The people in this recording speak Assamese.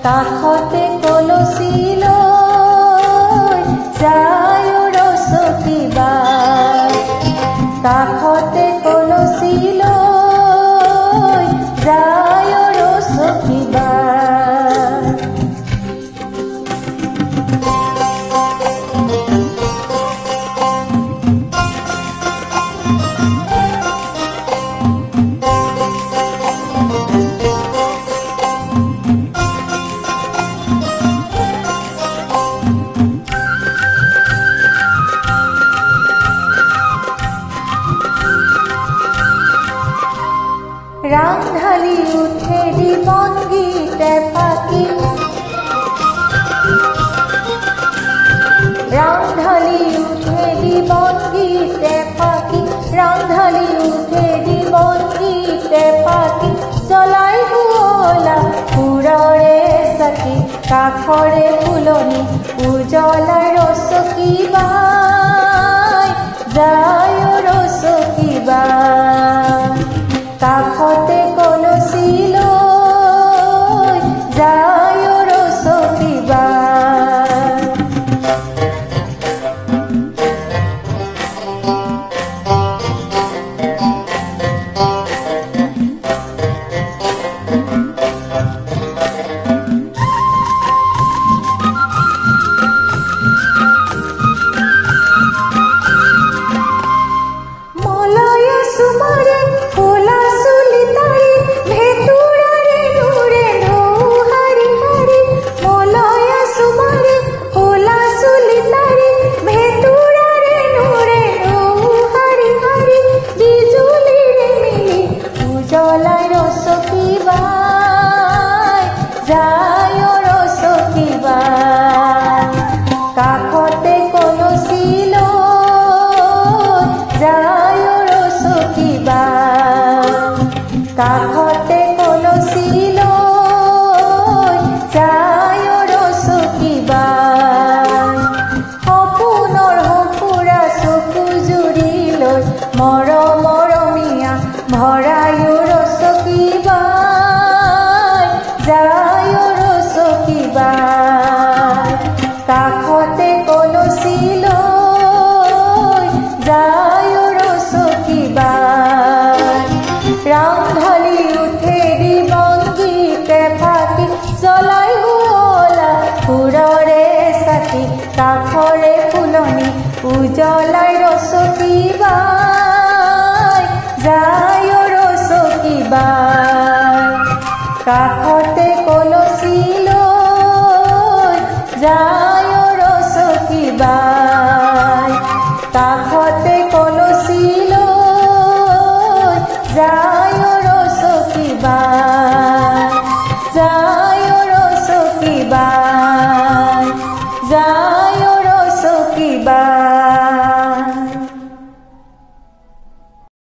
কাষতে কলচি লৈ যায় ৰস কিবা, কাষতে কলচি লৈ যায় ৰস কিবা। রাংঢালি উঠে দিবন গীতে ফাঁকি, রাংঢালি উঠে দিবন গীতে ফাঁকি, রাংঢালি উঠে দিবন গীতে ফাঁকি। জ্বলাই শুৱলা সুৰৰে চাকি, কাষৰে ফুলনি উজ্বলাই ৰস কিবা, যায় ৰস কিবা। কাষতে কলচি লৈ যায় ৰস কিবা। মলয়া সুমাৰে ফুলা চুলি তাৰি, ভেঁকুৰাৰে নুৰে ঢৌ হাৰি হাৰি। মলয়া সুমাৰে ফুলা চুলি তাৰি, ভেঁকুৰাৰে নুৰে ঢৌ হাৰি হাৰি। বিজুলীৰে মিলি উজ্বলাই ৰস কিবা, যায় ৰস কিবা। কাষতে কলচি লৈ যায় ৰস কিবা, কাষতে কলচি লৈ যায় ৰস কিবা। সপোনৰ সঁফুৰা চকু জুৰি লৈ মৰমীয়া ভৰায়ো ৰস কিবা, যায় ৰস কিবা। কাষতে কলচি লৈ যায় ৰস কিবা। ৰাংঢালি উঠে দিবন গীতে ফাঁকি, জ্বলাই শুৱলা সুৰৰে চাকি, কাষৰে ফুলনি উজ্বলাই ৰস কিবা, যায় ৰস কিবা। কাষতে কলচি লৈ যায় ৰস কিবা, কাষতে কলচি লৈ যায় ৰস কিবা, যায়